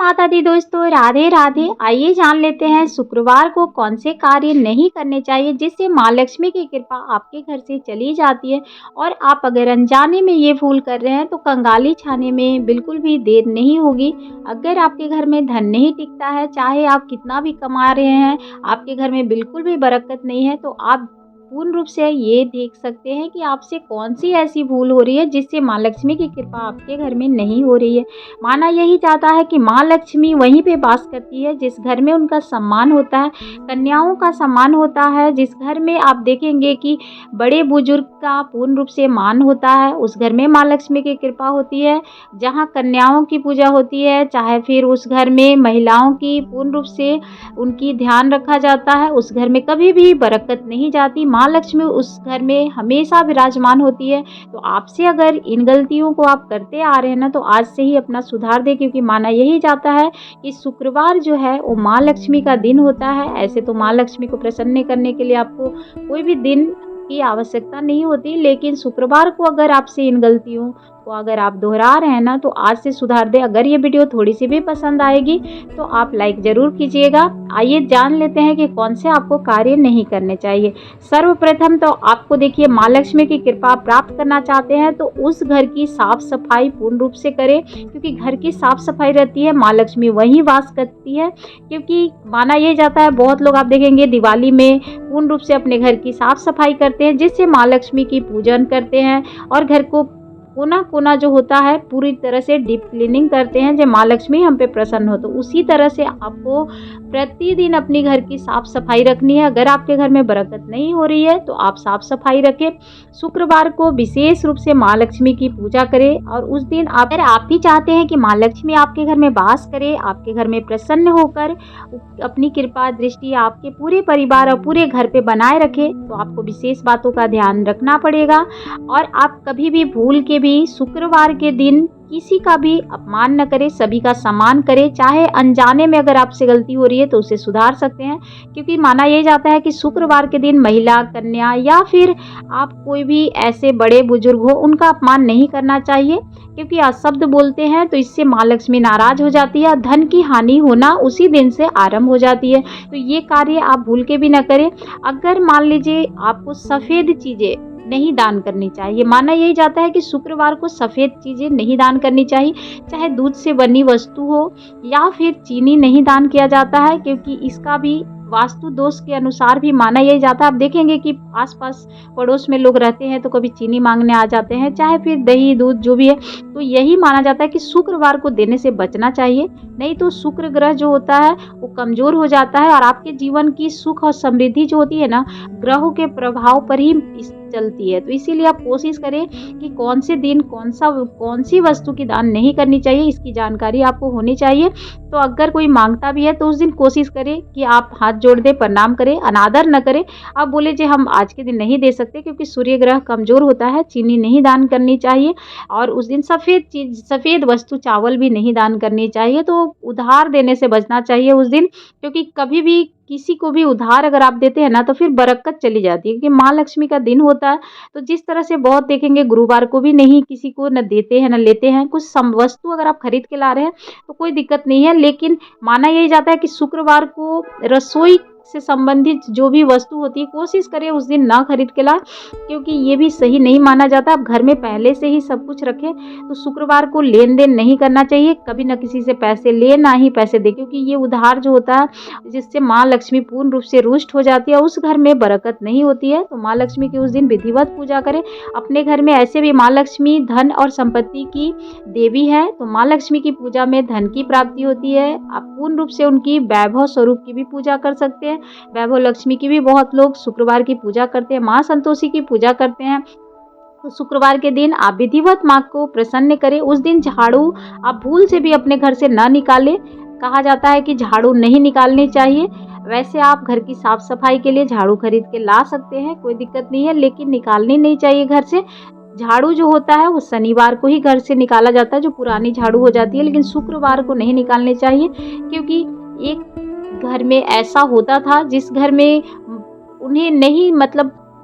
माता दी दोस्तों, राधे राधे। आइए जान लेते हैं शुक्रवार को कौन से कार्य नहीं करने चाहिए जिससे माँ लक्ष्मी की कृपा आपके घर से चली जाती है। और आप अगर अनजाने में ये भूल कर रहे हैं तो कंगाली छाने में बिल्कुल भी देर नहीं होगी। अगर आपके घर में धन नहीं टिकता है, चाहे आप कितना भी कमा रहे हैं, आपके घर में बिल्कुल भी बरकत नहीं है, तो आप पूर्ण रूप से ये देख सकते हैं कि आपसे कौन सी ऐसी भूल हो रही है जिससे माँ लक्ष्मी की कृपा आपके घर में नहीं हो रही है। माना यही जाता है कि माँ लक्ष्मी वहीं पे वास करती है जिस घर में उनका सम्मान होता है, कन्याओं का सम्मान होता है, जिस घर में आप देखेंगे कि बड़े बुजुर्ग का पूर्ण रूप से मान होता है, उस घर में माँ लक्ष्मी की कृपा होती है। जहाँ कन्याओं की पूजा होती है, चाहे फिर उस घर में महिलाओं की पूर्ण रूप से उनकी ध्यान रखा जाता है, उस घर में कभी भी बरकत नहीं जाती। माँ लक्ष्मी उस घर में हमेशा विराजमान होती है। तो आपसे अगर इन गलतियों को आप करते आ रहे हैं ना, तो आज से ही अपना सुधार दें, क्योंकि माना यही जाता है कि शुक्रवार जो है वो माँ लक्ष्मी का दिन होता है। ऐसे तो माँ लक्ष्मी को प्रसन्न करने के लिए आपको कोई भी दिन की आवश्यकता नहीं होती, लेकिन शुक्रवार को अगर आपसे इन गलतियों को अगर आप दोहरा रहे हैं ना, तो आज से सुधार दें। अगर ये वीडियो थोड़ी सी भी पसंद आएगी तो आप लाइक ज़रूर कीजिएगा। आइए जान लेते हैं कि कौन से आपको कार्य नहीं करने चाहिए। सर्वप्रथम तो आपको देखिए, माँ लक्ष्मी की कृपा प्राप्त करना चाहते हैं तो उस घर की साफ सफाई पूर्ण रूप से करें, क्योंकि घर की साफ सफाई रहती है, माँ लक्ष्मी वहीं वास करती है। क्योंकि माना यह जाता है, बहुत लोग आप देखेंगे दिवाली में पूर्ण रूप से अपने घर की साफ सफाई करते हैं, जिससे माँ लक्ष्मी की पूजन करते हैं और घर को कोना कोना जो होता है पूरी तरह से डीप क्लीनिंग करते हैं, जब माँ लक्ष्मी हम पे प्रसन्न हो। तो उसी तरह से आपको प्रतिदिन अपनी घर की साफ सफाई रखनी है। अगर आपके घर में बरकत नहीं हो रही है तो आप साफ सफाई रखें। शुक्रवार को विशेष रूप से माँ लक्ष्मी की पूजा करें, और उस दिन अगर आप भी चाहते हैं कि माँ लक्ष्मी आपके घर में वास करे, आपके घर में प्रसन्न होकर अपनी कृपा दृष्टि आपके पूरे परिवार और पूरे घर पे बनाए रखे, तो आपको विशेष बातों का ध्यान रखना पड़ेगा। और आप कभी भी भूल के भी शुक्रवार के दिन किसी का भी अपमान न करें, सभी का सम्मान करें। चाहे अनजाने में अगर आपसे गलती हो रही है तो उसे सुधार सकते हैं, क्योंकि माना यह जाता है कि शुक्रवार के दिन महिला, कन्या या फिर आप कोई भी ऐसे बड़े बुजुर्ग हो, उनका अपमान नहीं करना चाहिए, क्योंकि अशब्द बोलते हैं तो इससे माँ लक्ष्मी नाराज हो जाती है। धन की हानि होना उसी दिन से आरंभ हो जाती है। तो ये कार्य आप भूल के भी न करें। अगर मान लीजिए आपको सफ़ेद चीज़ें नहीं दान करनी चाहिए, माना यही जाता है कि शुक्रवार को सफ़ेद चीज़ें नहीं दान करनी चाहिए, चाहे दूध से बनी वस्तु हो या फिर चीनी नहीं दान किया जाता है, क्योंकि इसका भी वास्तु दोष के अनुसार भी माना यही जाता है। आप देखेंगे कि आसपास पड़ोस में लोग रहते हैं तो कभी चीनी मांगने आ जाते हैं, चाहे फिर दही दूध जो भी है, तो यही माना जाता है कि शुक्रवार को देने से बचना चाहिए। नहीं तो शुक्र ग्रह जो होता है वो कमज़ोर हो जाता है, और आपके जीवन की सुख और समृद्धि जो होती है ना, ग्रहों के प्रभाव पर ही चलती है। तो इसीलिए आप कोशिश करें कि कौन से दिन कौन सी वस्तु की दान नहीं करनी चाहिए, इसकी जानकारी आपको होनी चाहिए। तो अगर कोई मांगता भी है तो उस दिन कोशिश करें कि आप हाथ जोड़ दे, प्रणाम करें, अनादर न करें। आप बोले जी हम आज के दिन नहीं दे सकते क्योंकि सूर्य ग्रह कमज़ोर होता है, चीनी नहीं दान करनी चाहिए, और उस दिन सफ़ेद वस्तु चावल भी नहीं दान करनी चाहिए। तो उधार देने से बचना चाहिए उस दिन, क्योंकि कभी भी किसी को भी उधार अगर आप देते हैं ना, तो फिर बरकत चली जाती है, क्योंकि माँ लक्ष्मी का दिन होता है। तो जिस तरह से बहुत देखेंगे गुरुवार को भी नहीं किसी को न देते हैं न लेते हैं। कुछ वस्तु अगर आप खरीद के ला रहे हैं तो कोई दिक्कत नहीं है, लेकिन माना यही जाता है कि शुक्रवार को रसोई से संबंधित जो भी वस्तु होती है कोशिश करें उस दिन ना खरीद के लाए, क्योंकि ये भी सही नहीं माना जाता। आप घर में पहले से ही सब कुछ रखें। तो शुक्रवार को लेन देन नहीं करना चाहिए, कभी ना किसी से पैसे ले ना ही पैसे दे, क्योंकि ये उधार जो होता है जिससे माँ लक्ष्मी पूर्ण रूप से रुष्ट हो जाती है, उस घर में बरकत नहीं होती है। तो माँ लक्ष्मी की उस दिन विधिवत पूजा करें अपने घर में। ऐसे भी माँ लक्ष्मी धन और संपत्ति की देवी है, तो माँ लक्ष्मी की पूजा में धन की प्राप्ति होती है। आप पूर्ण रूप से उनकी वैभव स्वरूप की भी पूजा कर सकते हैं। वैभव लक्ष्मी की भी बहुत लोग शुक्रवार की पूजा करते हैं, माँ संतोषी की पूजा करते हैं। तो शुक्रवार के दिन आप विधिवत माँ को प्रसन्न करें। उस दिन झाड़ू आप भूल से भी अपने घर से ना निकालें। कहा जाता है कि झाड़ू नहीं निकालनी चाहिए। वैसे आप घर की साफ सफाई के लिए झाड़ू खरीद के ला सकते हैं, कोई दिक्कत नहीं है, लेकिन निकालनी नहीं चाहिए घर से। झाड़ू जो होता है वो शनिवार को ही घर से निकाला जाता है, जो पुरानी झाड़ू हो जाती है, लेकिन शुक्रवार को नहीं निकालनी चाहिए। क्योंकि एक घर में ऐसा होता था जिस घर में उन्हें नहीं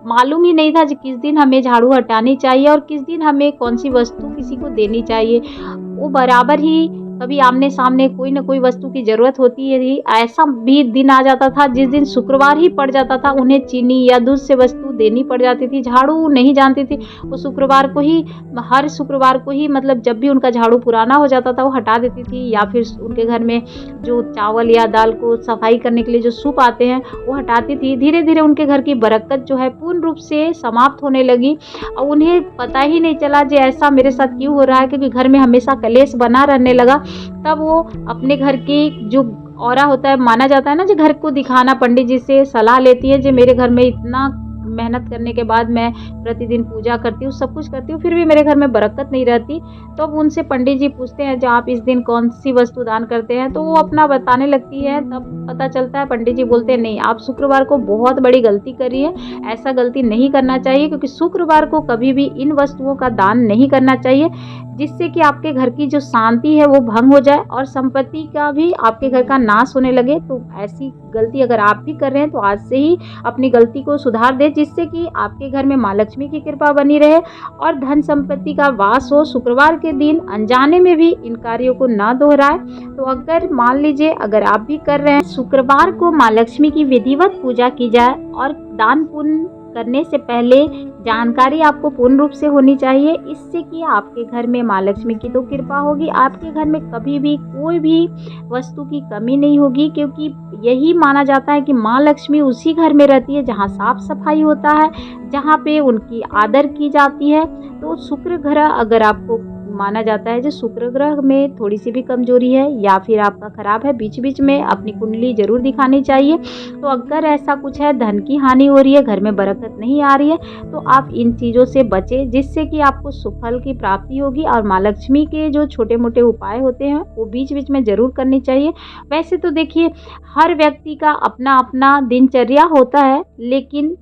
मालूम ही नहीं था कि किस दिन हमें झाड़ू हटानी चाहिए और किस दिन हमें कौन सी वस्तु किसी को देनी चाहिए। वो बराबर ही कभी आमने-सामने कोई न कोई वस्तु की ज़रूरत होती है थी। ऐसा भी दिन आ जाता था जिस दिन शुक्रवार ही पड़ जाता था, उन्हें चीनी या दूध से वस्तु देनी पड़ जाती थी। झाड़ू नहीं जानती थी, वो शुक्रवार को ही हर शुक्रवार को ही मतलब जब भी उनका झाड़ू पुराना हो जाता था, वो हटा देती थी या फिर उनके घर में जो चावल या दाल को सफाई करने के लिए जो सूप आते हैं, वो हटाती थी। धीरे-धीरे उनके घर की बरकत जो है पूर्ण रूप से समाप्त होने लगी और उन्हें पता ही नहीं चला जी ऐसा मेरे साथ क्यों हो रहा है, क्योंकि घर में हमेशा कलेश बना रहने लगा। तब वो अपने घर की जो ऑरा होता है, माना जाता है ना, जो घर को दिखाना पंडित जी से सलाह लेती है, जो मेरे घर में इतना मेहनत करने के बाद मैं प्रतिदिन पूजा करती हूँ, सब कुछ करती हूँ, फिर भी मेरे घर में बरकत नहीं रहती। तो अब उनसे पंडित जी पूछते हैं जो आप इस दिन कौन सी वस्तु दान करते हैं, तो वो अपना बताने लगती है। तब पता चलता है, पंडित जी बोलते हैं नहीं, आप शुक्रवार को बहुत बड़ी गलती कर रही है, ऐसा गलती नहीं करना चाहिए, क्योंकि शुक्रवार को कभी भी इन वस्तुओं का दान नहीं करना चाहिए, जिससे कि आपके घर की जो शांति है वो भंग हो जाए और संपत्ति का भी आपके घर का नाश होने लगे। तो ऐसी गलती अगर आप भी कर रहे हैं तो आज से ही अपनी गलती को सुधार दें, जिससे कि आपके घर में माँ लक्ष्मी की कृपा बनी रहे और धन संपत्ति का वास हो। शुक्रवार के दिन अनजाने में भी इन कार्यों को न दोहराएं। तो अगर मान लीजिए अगर आप भी कर रहे हैं, शुक्रवार को माँ लक्ष्मी की विधिवत पूजा की जाए और दान पुण्य करने से पहले जानकारी आपको पूर्ण रूप से होनी चाहिए, इससे कि आपके घर में माँ लक्ष्मी की तो कृपा होगी, आपके घर में कभी भी कोई भी वस्तु की कमी नहीं होगी, क्योंकि यही माना जाता है कि माँ लक्ष्मी उसी घर में रहती है जहाँ साफ सफाई होता है, जहाँ पे उनकी आदर की जाती है। तो शुक्र ग्रह अगर आपको माना जाता है जो शुक्र ग्रह में थोड़ी सी भी कमजोरी है या फिर आपका खराब है, बीच बीच में अपनी कुंडली जरूर दिखानी चाहिए। तो अगर ऐसा कुछ है, धन की हानि हो रही है, घर में बरकत नहीं आ रही है, तो आप इन चीज़ों से बचें, जिससे कि आपको सुफल की प्राप्ति होगी। और माँ लक्ष्मी के जो छोटे मोटे उपाय होते हैं वो बीच बीच में जरूर करनी चाहिए। वैसे तो देखिए हर व्यक्ति का अपना अपना दिनचर्या होता है, लेकिन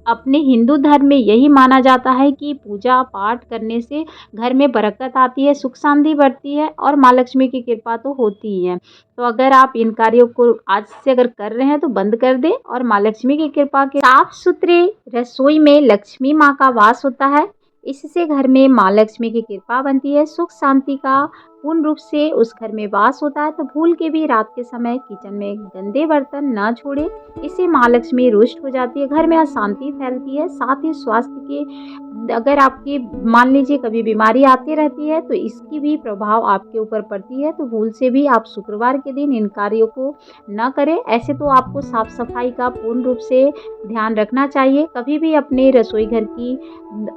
अपने हिंदू धर्म में यही माना जाता है कि पूजा पाठ करने से घर में बरकत आती है, सुख शांति बढ़ती है और माँ लक्ष्मी की कृपा तो होती ही है। तो अगर आप इन कार्यों को आज से अगर कर रहे हैं तो बंद कर दें और माँ लक्ष्मी की कृपा के साफ सुथरे रसोई में लक्ष्मी माँ का वास होता है। इससे घर में माँ लक्ष्मी की कृपा बनती है, सुख शांति का पूर्ण रूप से उस घर में वास होता है। तो भूल के भी रात के समय किचन में गंदे बर्तन न छोड़े, इससे माँ लक्ष्मी रुष्ट हो जाती है, घर में अशांति फैलती है। साथ ही स्वास्थ्य के अगर आपकी मान लीजिए कभी बीमारी आती रहती है तो इसकी भी प्रभाव आपके ऊपर पड़ती है। तो भूल से भी आप शुक्रवार के दिन इन कार्यों को न करें। ऐसे तो आपको साफ सफाई का पूर्ण रूप से ध्यान रखना चाहिए, कभी भी अपने रसोई घर की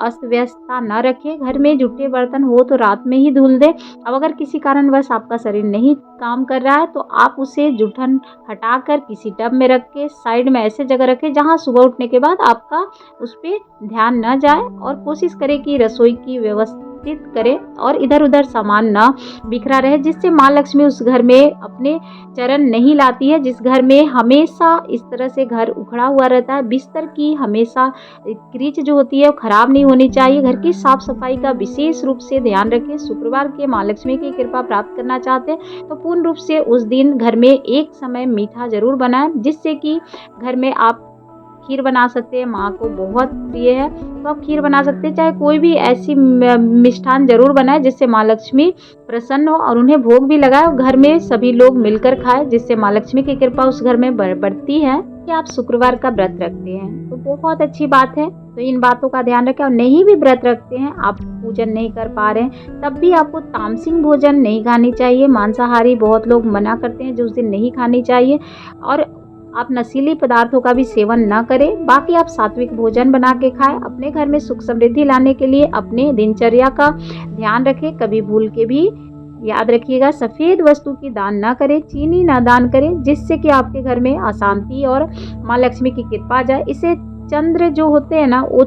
अस्त व्यस्तता न रखें। घर में जूठे बर्तन हो तो रात में ही धुल दें। अब अगर किसी कारणवश आपका शरीर नहीं काम कर रहा है तो आप उसे जूठन हटाकर किसी टब में रख के साइड में ऐसे जगह रखें जहां सुबह उठने के बाद आपका उस पर ध्यान न जाए। और कोशिश करें कि रसोई की व्यवस्थित करें और इधर उधर सामान न बिखरा रहे, जिससे माँ लक्ष्मी उस घर में अपने चरण नहीं लाती है। जिस घर में हमेशा इस तरह से घर उखड़ा हुआ रहता है, बिस्तर की हमेशा क्रीच जो होती है वो खराब नहीं होनी चाहिए। घर की साफ सफाई का विशेष रूप से ध्यान रखें। शुक्रवार के माँ लक्ष्मी की कृपा प्राप्त करना चाहते हैं तो पूर्ण रूप से उस दिन घर में एक समय मीठा जरूर बनाएं, जिससे कि घर में आप खीर बना सकते हैं, माँ को बहुत प्रिय है तो आप खीर बना सकते हैं। चाहे कोई भी ऐसी मिष्ठान जरूर बनाए जिससे माँ लक्ष्मी प्रसन्न हो और उन्हें भोग भी लगाए और घर में सभी लोग मिलकर खाएं, जिससे माँ लक्ष्मी की कृपा उस घर में बढ़ती है। कि आप शुक्रवार का व्रत रखते हैं तो बहुत अच्छी बात है, तो इन बातों का ध्यान रखें। और नहीं भी व्रत रखते हैं, आप पूजन नहीं कर पा रहे हैं, तब भी आपको तामसिक भोजन नहीं खानी चाहिए। मांसाहारी बहुत लोग मना करते हैं जो उस दिन नहीं खानी चाहिए। और आप नशीली पदार्थों का भी सेवन न करें। बाकी आप सात्विक भोजन बना के खाएं। अपने घर में सुख समृद्धि लाने के लिए अपने दिनचर्या का ध्यान रखें। कभी भूल के भी याद रखिएगा, सफ़ेद वस्तु की दान न करें, चीनी न दान करें, जिससे कि आपके घर में अशांति और माँ लक्ष्मी की कृपा आ जाए। इसे चंद्र जो होते हैं ना, वो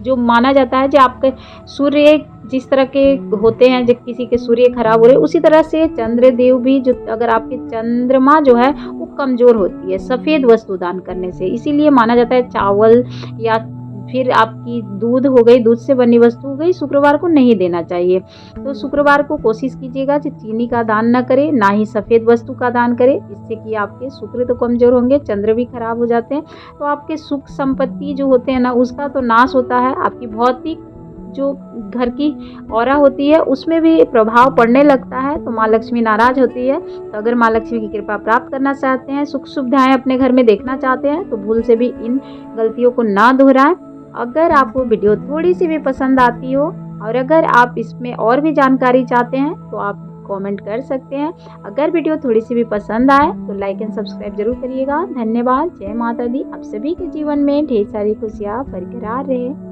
जो माना जाता है जो आपके सूर्य जिस तरह के होते हैं, जब किसी के सूर्य खराब हो रहे उसी तरह से चंद्र देव भी, जो अगर आपके चंद्रमा जो है वो कमजोर होती है सफ़ेद वस्तु दान करने से। इसीलिए माना जाता है चावल या फिर आपकी दूध हो गई, दूध से बनी वस्तु हो गई, शुक्रवार को नहीं देना चाहिए। तो शुक्रवार को कोशिश कीजिएगा कि चीनी का दान न करें, ना ही सफ़ेद वस्तु का दान करें, इससे कि आपके शुक्र तो कमज़ोर होंगे, चंद्र भी खराब हो जाते हैं। तो आपके सुख संपत्ति जो होते हैं ना, उसका तो नाश होता है। आपकी भौतिक जो घर की ऑरा होती है उसमें भी प्रभाव पड़ने लगता है, तो माँ लक्ष्मी नाराज़ होती है। तो अगर माँ लक्ष्मी की कृपा प्राप्त करना चाहते हैं, सुख सुविधाएँ अपने घर में देखना चाहते हैं, तो भूल से भी इन गलतियों को ना दोहराएँ। अगर आपको वीडियो थोड़ी-सी भी पसंद आती हो और अगर आप इसमें और भी जानकारी चाहते हैं, तो आप कमेंट कर सकते हैं। अगर वीडियो थोड़ी-सी भी पसंद आए तो लाइक एंड सब्सक्राइब ज़रूर करिएगा। धन्यवाद। जय माता दी। आप सभी के जीवन में ढेर सारी खुशियाँ बरकरार रहे।